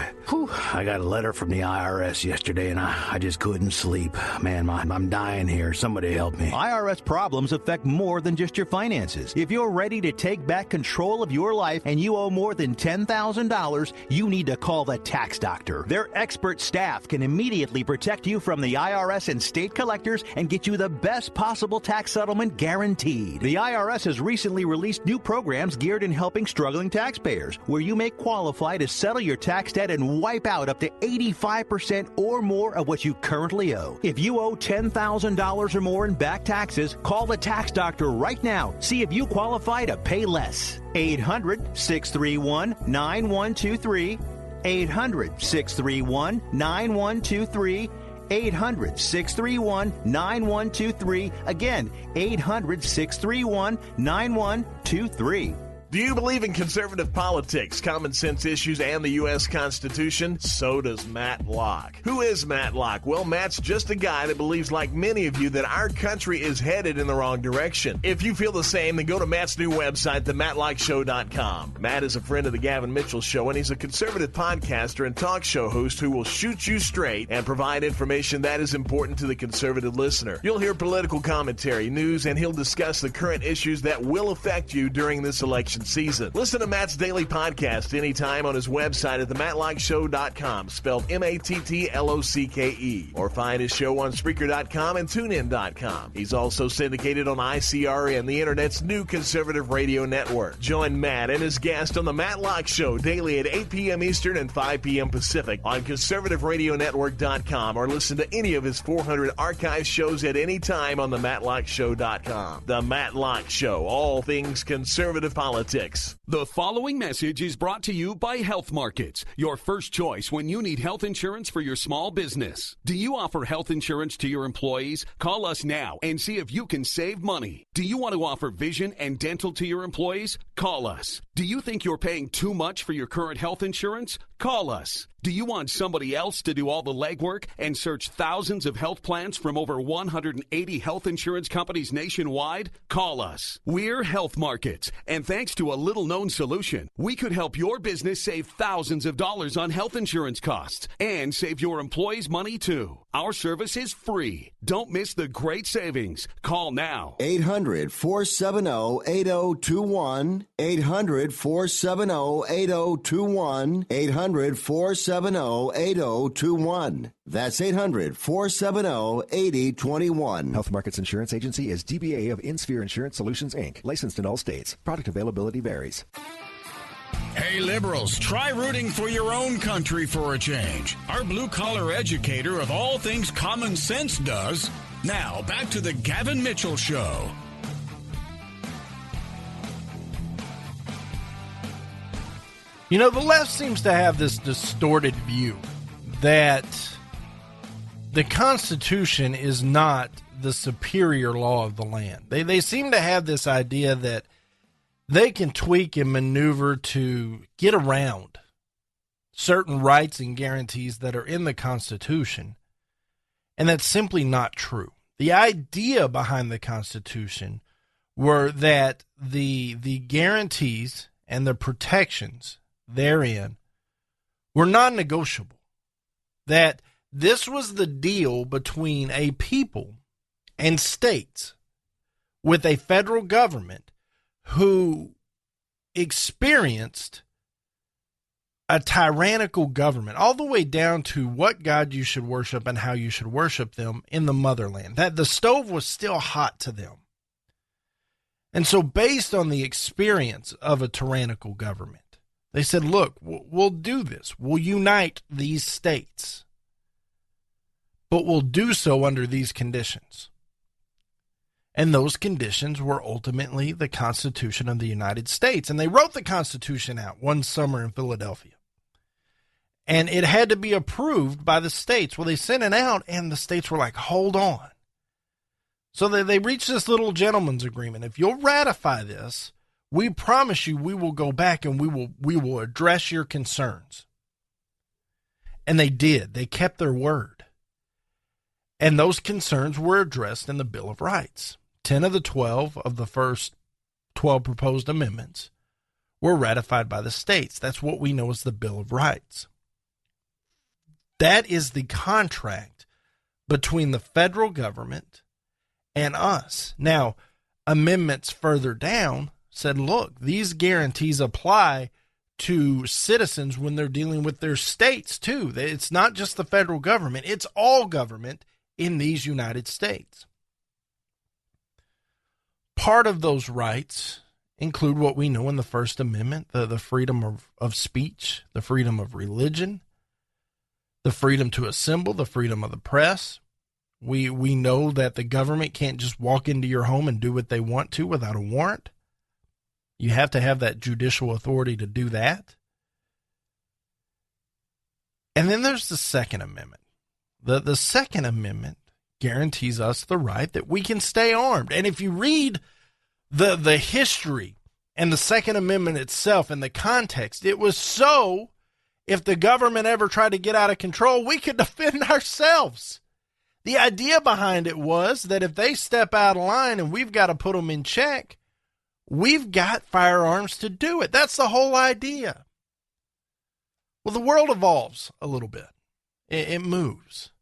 I got a letter from the IRS yesterday, and I just couldn't sleep. Man, I'm dying here. Somebody help me. IRS problems affect more than just your finances. If you're ready to take back control of your life and you owe more than $10,000, you need to call the Tax Doctor. Their expert staff can immediately protect you from the IRS and state collectors and get you the best possible tax settlement guaranteed. The IRS has recently released new programs geared in helping struggling taxpayers. Affairs, where you may qualify to settle your tax debt and wipe out up to 85% or more of what you currently owe. If you owe $10,000 or more in back taxes, call the tax doctor right now. See if you qualify to pay less. 800-631-9123. 800-631-9123. 800-631-9123. Again, 800-631-9123. Do you believe in conservative politics, common sense issues, and the U.S. Constitution? So does Matt Locke. Who is Matt Locke? Well, Matt's just a guy that believes, like many of you, that our country is headed in the wrong direction. If you feel the same, then go to Matt's new website, themattlockshow.com. Matt is a friend of the Gavin Mitchell Show, and he's a conservative podcaster and talk show host who will shoot you straight and provide information that is important to the conservative listener. You'll hear political commentary, news, and he'll discuss the current issues that will affect you during this election season. Listen to Matt's daily podcast anytime on his website at themattlockshow.com, spelled MATTLOCKE, or find his show on Spreaker.com and TuneIn.com. He's also syndicated on ICRN, the internet's new conservative radio network. Join Matt and his guest on the Matt Locke Show daily at 8 p.m. Eastern and 5 p.m. Pacific on conservativeradionetwork.com, or listen to any of his 400 archive shows at any time on the MattLockeShow.com. The Matt Locke Show, all things conservative politics. The following message is brought to you by Health Markets, your first choice when you need health insurance for your small business. Do you offer health insurance to your employees? Call us now and see if you can save money. Do you want to offer vision and dental to your employees? Call us. Do you think you're paying too much for your current health insurance? Call us. Do you want somebody else to do all the legwork and search thousands of health plans from over 180 health insurance companies nationwide? Call us. We're Health Markets, and thanks to a little-known solution, we could help your business save thousands of dollars on health insurance costs and save your employees money, too. Our service is free. Don't miss the great savings. Call now. 800-470-8021. 800-470-8021. 800-470-8021. That's 800-470-8021. Health Markets Insurance Agency is DBA of InSphere Insurance Solutions, Inc., licensed in all states. Product availability varies. Hey, liberals, try rooting for your own country for a change. Our blue-collar educator of all things common sense does. Now, back to the Gavin Mitchell Show. You know, the left seems to have this distorted view that the Constitution is not the superior law of the land. They seem to have this idea that they can tweak and maneuver to get around certain rights and guarantees that are in the Constitution, and that's simply not true. The idea behind the Constitution were that the guarantees and the protections therein were non-negotiable, that this was the deal between a people and states with a federal government who experienced a tyrannical government, all the way down to what God you should worship and how you should worship them in the motherland, that the stove was still hot to them. And so based on the experience of a tyrannical government, they said, look, we'll do this. We'll unite these states, but we'll do so under these conditions. And those conditions were ultimately the Constitution of the United States. And they wrote the Constitution out one summer in Philadelphia. And it had to be approved by the states. Well, they sent it out, and the states were like, hold on. So they reached this little gentleman's agreement. If you'll ratify this, we promise you we will go back and we will address your concerns. And they did. They kept their word. And those concerns were addressed in the Bill of Rights. 10 of the 12 of the first 12 proposed amendments were ratified by the states. That's what we know as the Bill of Rights. That is the contract between the federal government and us. Now, amendments further down said, look, these guarantees apply to citizens when they're dealing with their states too. It's not just the federal government, it's all government in these United States. Part of those rights include what we know in the First Amendment, the freedom of speech, the freedom of religion, the freedom to assemble, the freedom of the press. We know that the government can't just walk into your home and do what they want to without a warrant. You have to have that judicial authority to do that. And then there's the Second Amendment. The Second Amendment guarantees us the right that we can stay armed. And if you read the history and the Second Amendment itself and the context, it was so if the government ever tried to get out of control, we could defend ourselves. The idea behind it was that if they step out of line and we've got to put them in check, we've got firearms to do it. That's the whole idea. Well, the world evolves a little bit. It moves.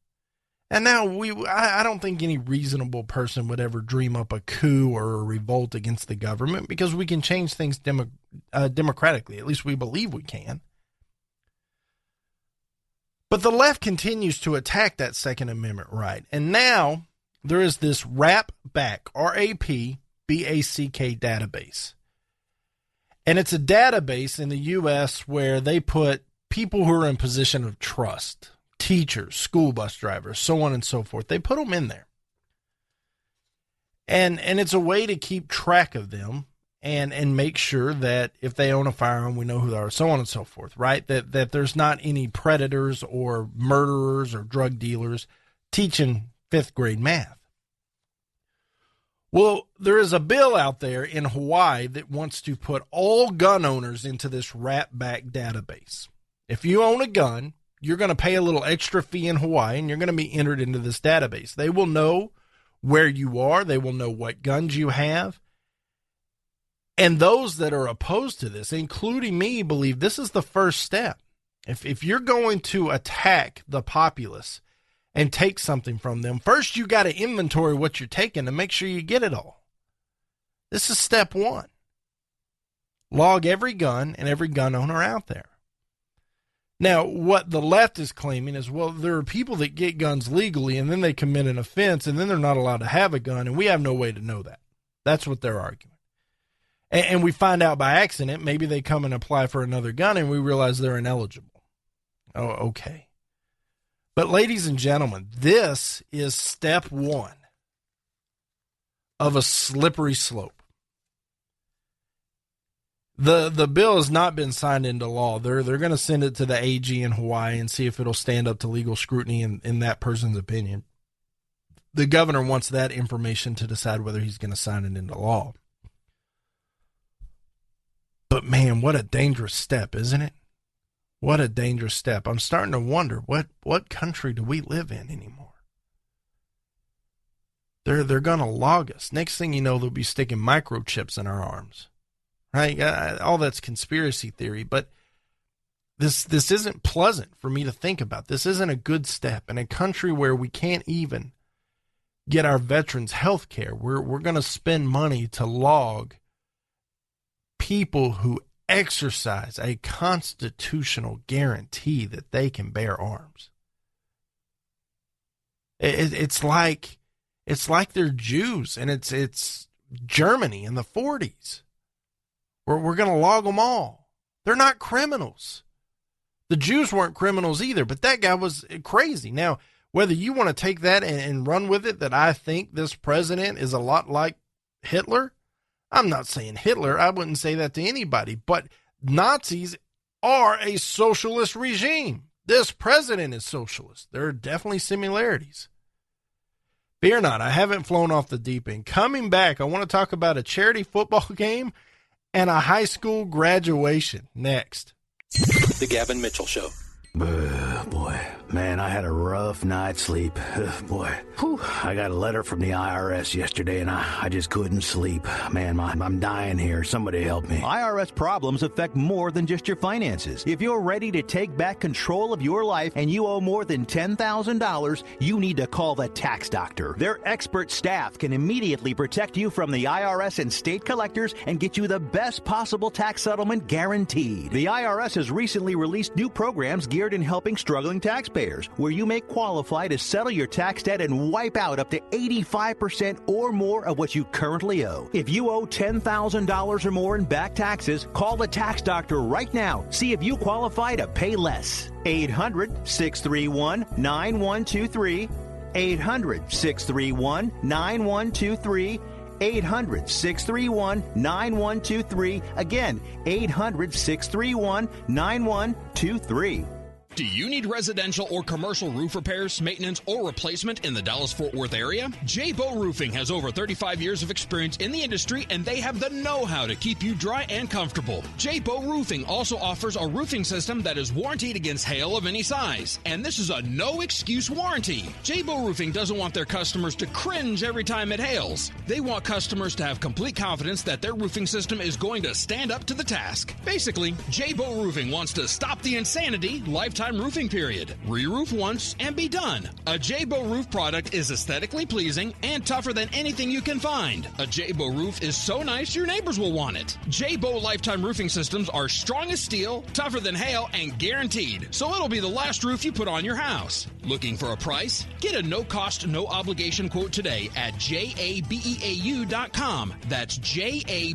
And now I don't think any reasonable person would ever dream up a coup or a revolt against the government because we can change things democratically. At least we believe we can. But the left continues to attack that Second Amendment right. And now there is this RAPBACK, R-A-P-B-A-C-K database. And it's a database in the U.S. where they put people who are in position of trust, teachers, school bus drivers, so on and so forth. They put them in there. And it's a way to keep track of them and make sure that if they own a firearm, we know who they are, so on and so forth, right? That there's not any predators or murderers or drug dealers teaching fifth grade math. Well, there is a bill out there in Hawaii that wants to put all gun owners into this RAPBACK database. If you own a gun, you're going to pay a little extra fee in Hawaii and you're going to be entered into this database. They will know where you are. They will know what guns you have. And those that are opposed to this, including me, believe this is the first step. If you're going to attack the populace and take something from them, first you got to inventory what you're taking and make sure you get it all. This is step one. Log every gun and every gun owner out there. Now, what the left is claiming is, well, there are people that get guns legally and then they commit an offense and then they're not allowed to have a gun and we have no way to know that. That's what they're arguing. And we find out by accident, maybe they come and apply for another gun and we realize they're ineligible. Oh, okay. But ladies and gentlemen, this is step one of a slippery slope. The bill has not been signed into law. They're going to send it to the AG in Hawaii and see if it'll stand up to legal scrutiny in that person's opinion. The governor wants that information to decide whether he's going to sign it into law. But man, what a dangerous step, isn't it? What a dangerous step. I'm starting to wonder, what country do we live in anymore? They're going to log us. Next thing you know, they'll be sticking microchips in our arms. Right? All that's conspiracy theory, but this isn't pleasant for me to think about. This isn't a good step. In a country where we can't even get our veterans health care, we're going to spend money to log people who exercise a constitutional guarantee that they can bear arms. It's like they're Jews and it's Germany in the 40s. We're going to log them all. They're not criminals. The Jews weren't criminals either, but that guy was crazy. Now, whether you want to take that and run with it, that I think this president is a lot like Hitler, I'm not saying Hitler. I wouldn't say that to anybody, but Nazis are a socialist regime. This president is socialist. There are definitely similarities. Fear not, I haven't flown off the deep end. Coming back, I want to talk about a charity football game and a high school graduation next. The Gavin Mitchell Show. Boy, man, I had a rough night's sleep. Whew. I got a letter from the IRS yesterday, and I just couldn't sleep. Man, I'm dying here. Somebody help me. IRS problems affect more than just your finances. If you're ready to take back control of your life and you owe more than $10,000, you need to call the tax doctor. Their expert staff can immediately protect you from the IRS and state collectors and get you the best possible tax settlement guaranteed. The IRS has recently released new programs geared in helping struggling taxpayers. Affairs, where you may qualify to settle your tax debt and wipe out up to 85% or more of what you currently owe. If you owe $10,000 or more in back taxes, call the tax doctor right now. See if you qualify to pay less. 800-631-9123. 800-631-9123. 800-631-9123. Again, 800-631-9123. Do you need residential or commercial roof repairs, maintenance, or replacement in the Dallas-Fort Worth area? J-Bow Roofing has over 35 years of experience in the industry, and they have the know-how to keep you dry and comfortable. J-Bow Roofing also offers a roofing system that is warranted against hail of any size, and this is a no-excuse warranty. J-Bow Roofing doesn't want their customers to cringe every time it hails. They want customers to have complete confidence that their roofing system is going to stand up to the task. Basically, J-Bow Roofing wants to stop the insanity lifetime roofing period. Re-roof once and be done. A J-Bow roof product is aesthetically pleasing and tougher than anything you can find. A J-Bow roof is so nice your neighbors will want it. J-Bow lifetime roofing systems are strong as steel, tougher than hail, and guaranteed. So it'll be the last roof you put on your house. Looking for a price? Get a no-cost, no-obligation quote today at jabeau.com. That's jabeau.com.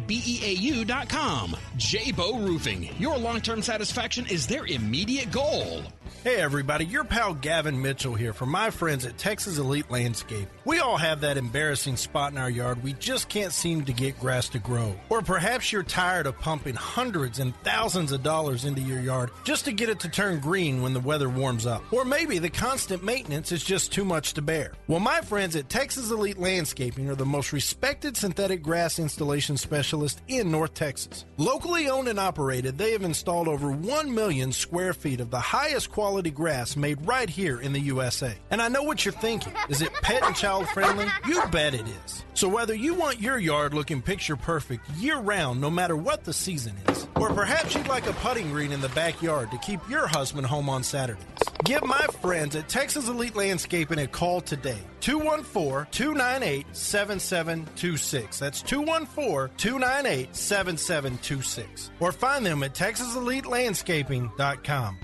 J-Bow Roofing. Your long-term satisfaction is their immediate goal. Hey everybody, your pal Gavin Mitchell here from my friends at Texas Elite Landscape. We all have that embarrassing spot in our yard we just can't seem to get grass to grow. Or perhaps you're tired of pumping hundreds and thousands of dollars into your yard just to get it to turn green when the weather warms up. Or maybe the constant maintenance is just too much to bear. Well, my friends at Texas Elite Landscaping are the most respected synthetic grass installation specialist in North Texas. Locally owned and operated, they have installed over 1 million square feet of the highest quality grass made right here in the USA. And I know what you're thinking. Is it pet and child friendly? You bet it is. So whether you want your yard looking picture perfect year round, no matter what the season is, or perhaps you'd like a putting green in the backyard to keep your husband home on Saturdays, give my friends at Texas Elite Landscaping a call today. 214-298-7726. That's 214-298-7726. Or find them at TexasEliteLandscaping.com.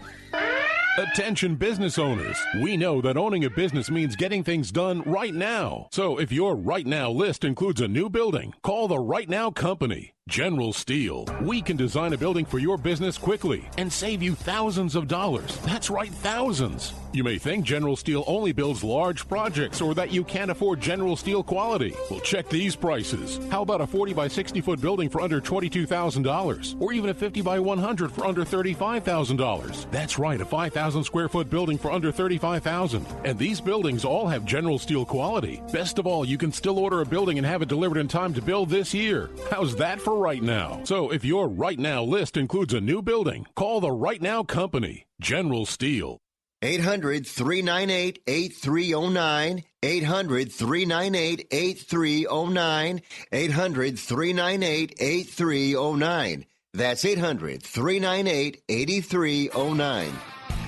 Attention business owners. We know that owning a business means getting things done right now. So if your right now list includes a new building, call the Right Now Company. General Steel. We can design a building for your business quickly and save you thousands of dollars. That's right, thousands. You may think General Steel only builds large projects or that you can't afford General Steel quality. Well, check these prices. How about a 40 by 60 foot building for under $22,000? Or even a 50 by 100 for under $35,000? That's right, a 5,000 square foot building for under $35,000. And these buildings all have General Steel quality. Best of all, you can still order a building and have it delivered in time to build this year. How's that for right now? So if your right now list includes a new building, call the Right Now Company, General Steel. 800-398-8309. 800-398-8309. 800-398-8309. That's 800-398-8309.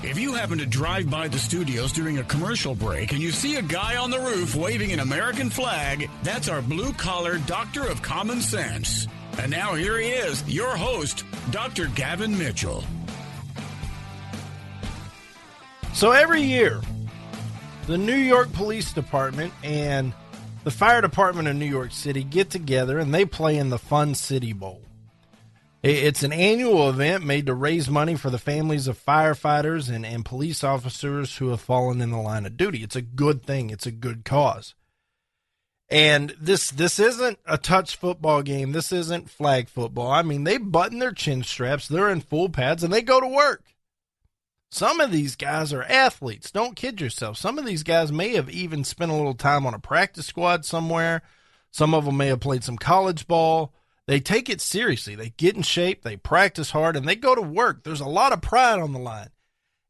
If you happen to drive by the studios during a commercial break and you see a guy on the roof waving an American flag, that's our blue-collar doctor of common sense. And now here he is, your host, Dr. Gavin Mitchell. So every year, the New York Police Department and the Fire Department of New York City get together and they play in the Fun City Bowl. It's an annual event made to raise money for the families of firefighters and police officers who have fallen in the line of duty. It's a good thing. It's a good cause. And this isn't a touch football game. This isn't flag football. I mean, they button their chin straps, they're in full pads, and they go to work. Some of these guys are athletes. Don't kid yourself. Some of these guys may have even spent a little time on a practice squad somewhere. Some of them may have played some college ball. They take it seriously. They get in shape. They practice hard, and they go to work. There's a lot of pride on the line.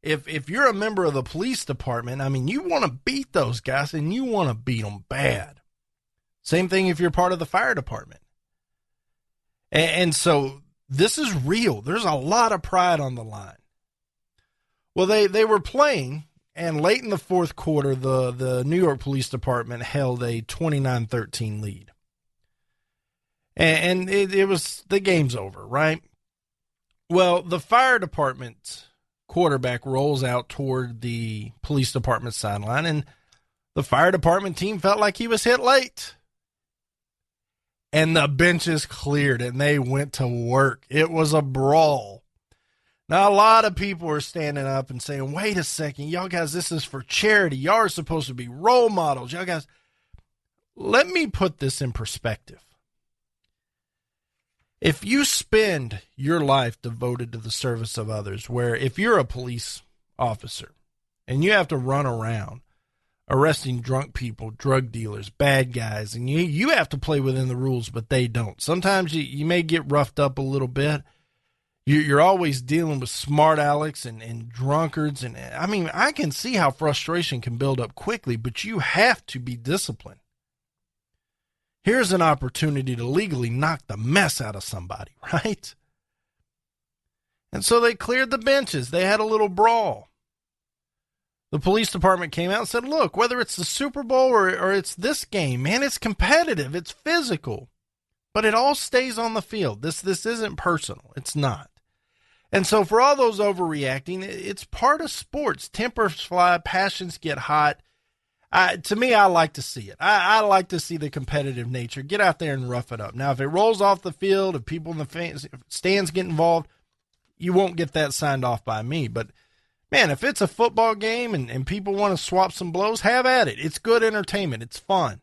If you're a member of the police department, I mean, you want to beat those guys, and you want to beat them bad. Same thing if you're part of the fire department. And so this is real. There's a lot of pride on the line. Well, they were playing, and late in the fourth quarter, the New York Police Department held a 29-13 lead. And it was, the game's over, right? Well, the fire department's quarterback rolls out toward the police department sideline, and the fire department team felt like he was hit late. And the benches cleared, and they went to work. It was a brawl. Now, a lot of people are standing up and saying, wait a second, y'all guys, this is for charity. Y'all are supposed to be role models. Y'all guys, let me put this in perspective. If you spend your life devoted to the service of others, where if you're a police officer and you have to run around arresting drunk people, drug dealers, bad guys, and you have to play within the rules, but they don't. Sometimes you may get roughed up a little bit. You're always dealing with smart alecks and drunkards. And I mean, I can see how frustration can build up quickly, but you have to be disciplined. Here's an opportunity to legally knock the mess out of somebody, right? And so they cleared the benches. They had a little brawl. The police department came out and said, look, whether it's the Super Bowl or it's this game, man, it's competitive, it's physical, but it all stays on the field. This isn't personal. It's not. And so for all those overreacting, it's part of sports. Tempers fly, passions get hot. To me, I like to see it. I like to see the competitive nature. Get out there and rough it up. Now, if it rolls off the field, if people in the stands get involved, you won't get that signed off by me. But, man, if it's a football game and people want to swap some blows, have at it. It's good entertainment. It's fun.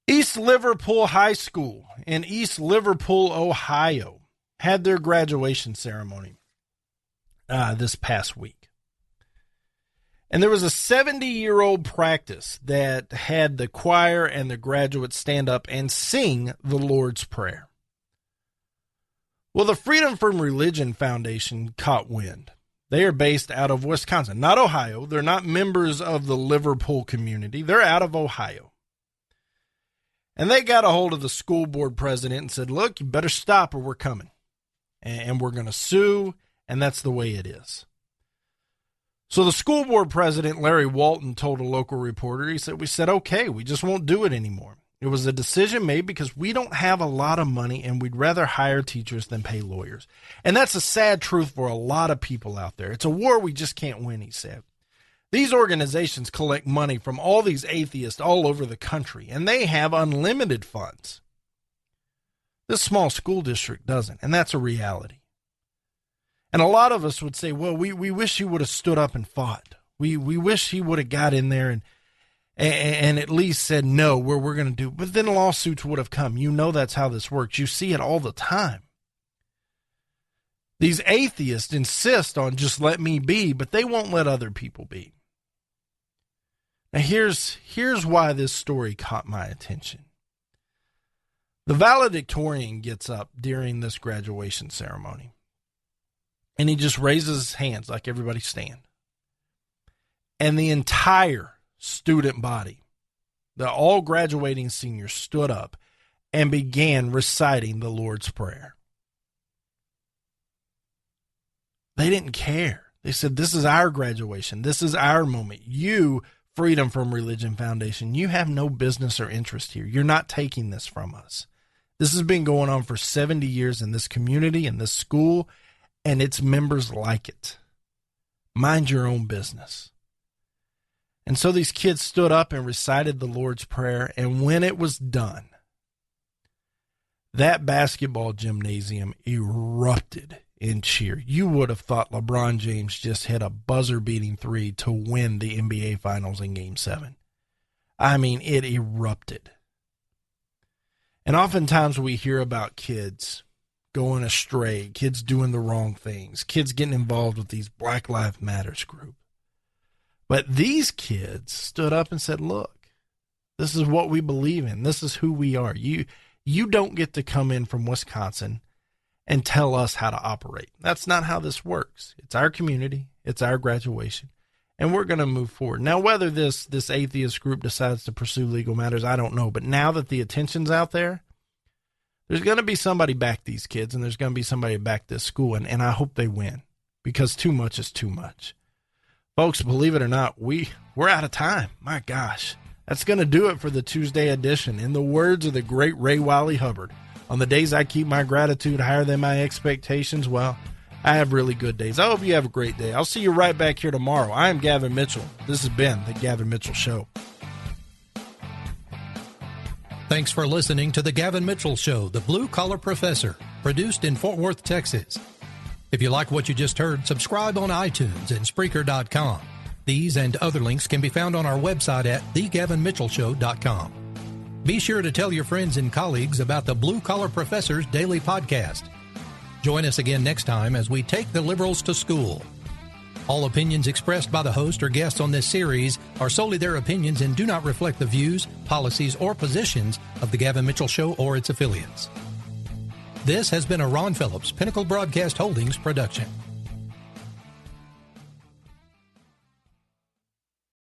East Liverpool High School in East Liverpool, Ohio, had their graduation ceremony this past week. And there was a 70-year-old practice that had the choir and the graduates stand up and sing the Lord's Prayer. Well, the Freedom from Religion Foundation caught wind. They are based out of Wisconsin, not Ohio. They're not members of the Liverpool community. They're out of Ohio. And they got a hold of the school board president and said, look, you better stop or we're coming. And we're going to sue, and that's the way it is. So the school board president, Larry Walton, told a local reporter, he said, we said, okay, we just won't do it anymore. It was a decision made because we don't have a lot of money and we'd rather hire teachers than pay lawyers. And that's a sad truth for a lot of people out there. It's a war we just can't win, he said. These organizations collect money from all these atheists all over the country, and they have unlimited funds. This small school district doesn't, and that's a reality. And a lot of us would say, well, we wish he would have stood up and fought. We wish he would have got in there and at least said, no, we're going to do. But then lawsuits would have come. You know that's how this works. You see it all the time. These atheists insist on just let me be, but they won't let other people be. Now here's why this story caught my attention. The valedictorian gets up during this graduation ceremony. And he just raises his hands like everybody stand. And the entire student body, all graduating seniors, stood up and began reciting the Lord's Prayer. They didn't care. They said, this is our graduation. This is our moment. You, Freedom from Religion Foundation, you have no business or interest here. You're not taking this from us. This has been going on for 70 years in this community, in this school, and its members like it. Mind your own business. And so these kids stood up and recited the Lord's Prayer, and when it was done, that basketball gymnasium erupted in cheer. You would have thought LeBron James just hit a buzzer-beating three to win the NBA Finals in Game 7. I mean, it erupted. And oftentimes we hear about kids going astray, kids doing the wrong things, kids getting involved with these Black Lives Matters group. But these kids stood up and said, look, this is what we believe in. This is who we are. You don't get to come in from Wisconsin and tell us how to operate. That's not how this works. It's our community. It's our graduation. And we're going to move forward. Now, whether this atheist group decides to pursue legal matters, I don't know. But now that the attention's out there, there's going to be somebody back these kids, and there's going to be somebody back this school, and I hope they win, because too much is too much. Folks, believe it or not, we're out of time. My gosh. That's going to do it for the Tuesday edition. In the words of the great Ray Wiley Hubbard, on the days I keep my gratitude higher than my expectations, well, I have really good days. I hope you have a great day. I'll see you right back here tomorrow. I am Gavin Mitchell. This has been The Gavin Mitchell Show. Thanks for listening to The Gavin Mitchell Show, the Blue Collar Professor, produced in Fort Worth, Texas. If you like what you just heard, subscribe on iTunes and Spreaker.com. These and other links can be found on our website at thegavinmitchellshow.com. Be sure to tell your friends and colleagues about the Blue Collar Professor's daily podcast. Join us again next time as we take the liberals to school. All opinions expressed by the host or guests on this series are solely their opinions and do not reflect the views, policies, or positions of the Gavin Mitchell Show or its affiliates. This has been a Ron Phillips Pinnacle Broadcast Holdings production.